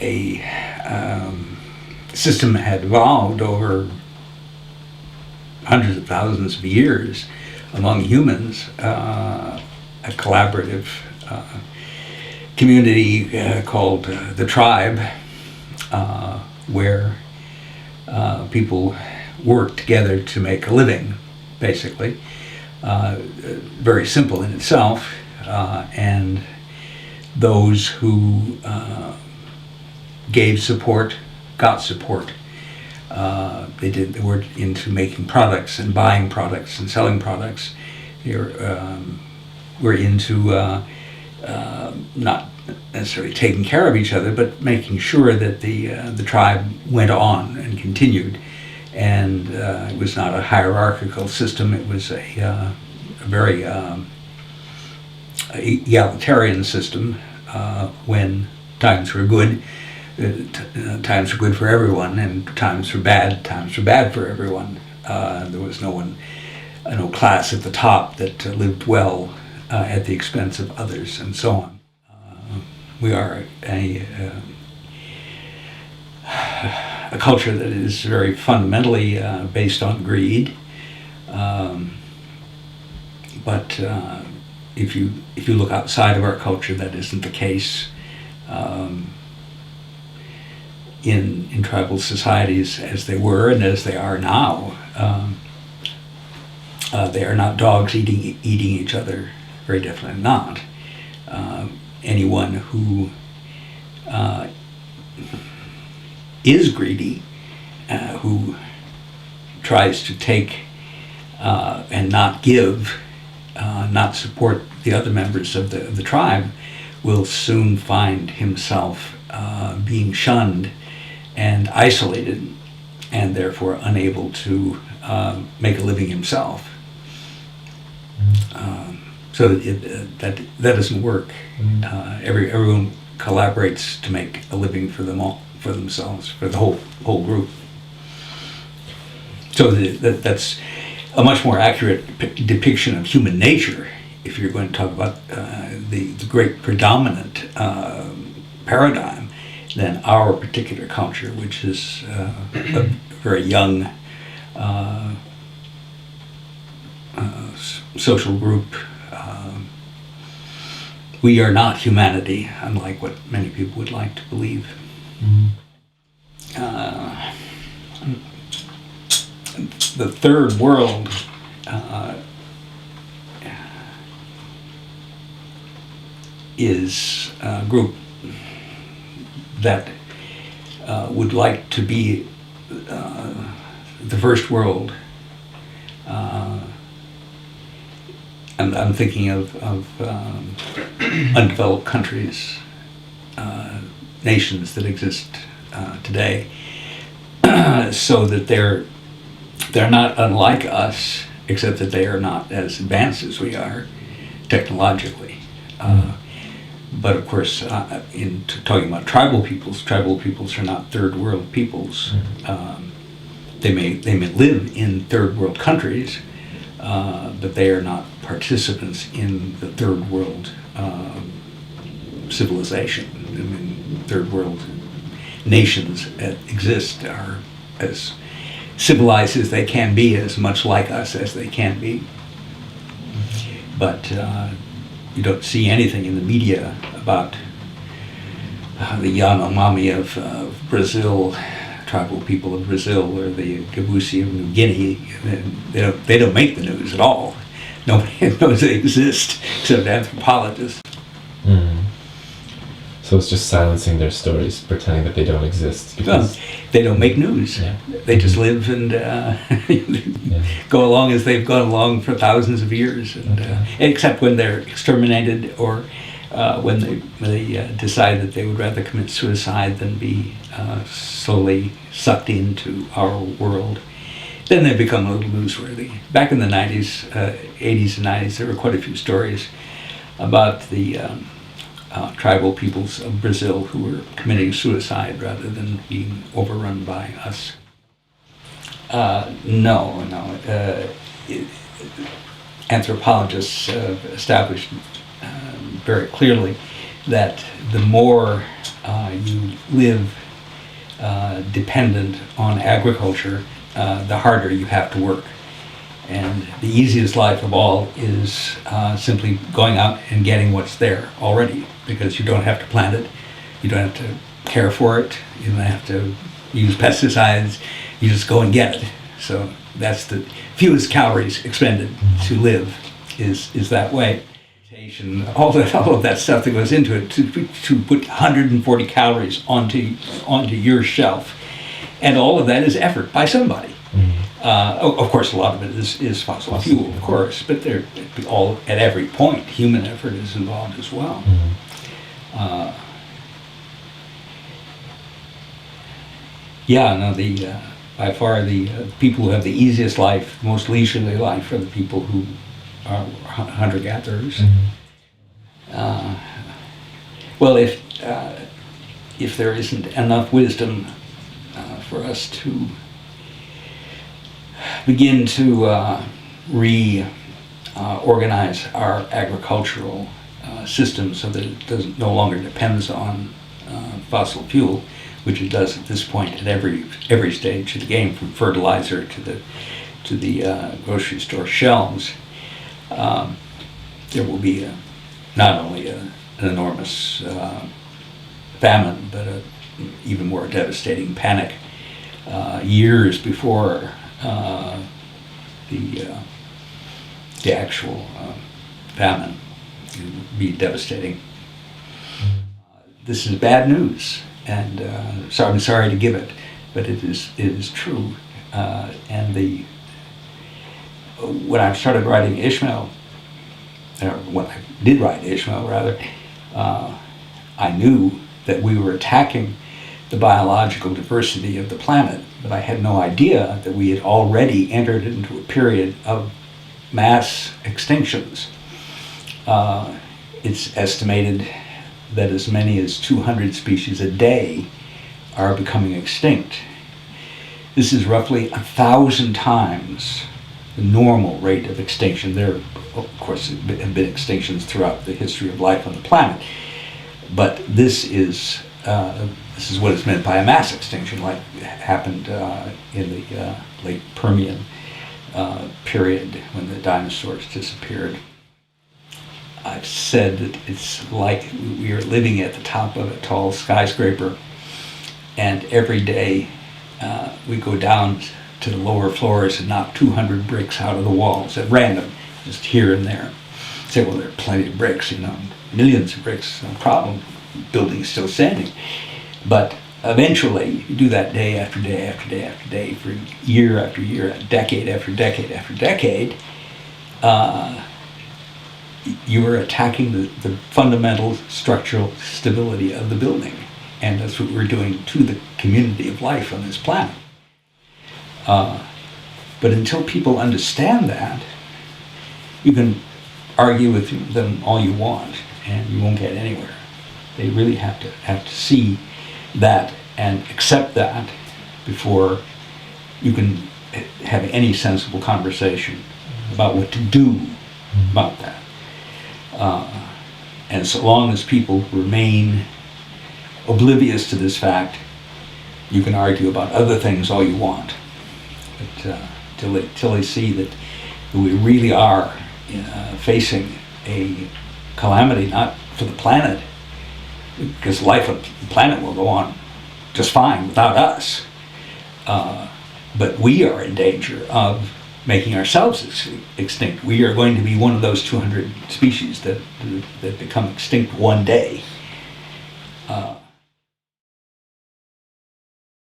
a system had evolved over hundreds of thousands of years among humans, a collaborative community called the tribe, where people work together to make a living, basically. Very simple in itself, and those who gave support got support. They were into making products and buying products and selling products. They were into not necessarily taking care of each other, but making sure that the tribe went on and continued. And it was not a hierarchical system. It was a very egalitarian system. When times were good, times were good for everyone, and times were bad for everyone. There was no class at the top that lived well at the expense of others, and so on. We are a culture that is very fundamentally based on greed, but if you look outside of our culture, that isn't the case. In tribal societies, as they were and as they are now, they are not dogs eating each other. Very definitely not. Anyone who is greedy, who tries to take and not give, not support the other members of the tribe, will soon find himself being shunned and isolated, and therefore unable to make a living himself. So that doesn't work. Everyone collaborates to make a living for them all, for themselves, for the whole group. So that's a much more accurate depiction of human nature. If you're going to talk about the great predominant paradigm, than our particular culture, which is a very young social group. We are not humanity, unlike what many people would like to believe. The third world is a group that would like to be the first world. And I'm thinking of undeveloped countries, nations that exist today, so that they're not unlike us, except that they are not as advanced as we are technologically. But of course, in talking about tribal peoples are not third world peoples. They may live in third world countries, but they are not participants in the third world civilization. I mean, third world nations that exist are as civilized as they can be, as much like us as they can be. But you don't see anything in the media about the Yanomami of Brazil, tribal people of Brazil, or the Gabusi of New Guinea. They don't make the news at all. Nobody knows they exist except anthropologists. So it's just silencing their stories, pretending that they don't exist. Because they don't make news. Yeah. They just live and go along as they've gone along for thousands of years, and except when they're exterminated, or when they decide that they would rather commit suicide than be slowly sucked into our world. Then they become a little newsworthy. Back in the 80s and 90s, there were quite a few stories about the tribal peoples of Brazil who were committing suicide rather than being overrun by us. No. Anthropologists have established very clearly that the more you live dependent on agriculture, the harder you have to work. And the easiest life of all is simply going out and getting what's there already, because you don't have to plant it, you don't have to care for it, you don't have to use pesticides, you just go and get it. So that's the fewest calories expended to live is that way. All of that stuff that goes into it, to put 140 calories onto your shelf, and all of that is effort by somebody. Of course, a lot of it is fossil fuel, of course, but they're all at every point. Human effort is involved as well. By far the people who have the easiest life, most leisurely life, are the people who are hunter-gatherers. Well, if there isn't enough wisdom for us to begin to reorganize our agricultural system so that it no longer depends on fossil fuel, which it does at this point at every stage of the game, from fertilizer to the grocery store shelves, there will be not only an enormous famine, but an even more devastating panic years before the actual famine. It would be devastating. This is bad news, and so I'm sorry to give it, but it is true. And when I started writing Ishmael, or when I did write Ishmael rather, I knew that we were attacking the biological diversity of the planet, but I had no idea that we had already entered into a period of mass extinctions. It's estimated that as many as 200 species a day are becoming extinct. This is roughly 1,000 times the normal rate of extinction. There, of course, have been extinctions throughout the history of life on the planet, but this is what is meant by a mass extinction, like happened in the late Permian period when the dinosaurs disappeared. I've said that it's like we are living at the top of a tall skyscraper, and every day we go down to the lower floors and knock 200 bricks out of the walls at random, just here and there. Say, well, there are plenty of bricks, millions of bricks, no problem. The building's still standing. But eventually, you do that day after day after day after day, for year after year, decade after decade after decade, you are attacking the fundamental structural stability of the building. And that's what we're doing to the community of life on this planet. But until people understand that, you can argue with them all you want, and you won't get anywhere. They really have to see that and accept that before you can have any sensible conversation about what to do about that. And so long as people remain oblivious to this fact, you can argue about other things all you want. But till they see that we really are facing a calamity, not for the planet, because life on the planet will go on just fine without us. But we are in danger of making ourselves extinct. We are going to be one of those 200 species that become extinct one day.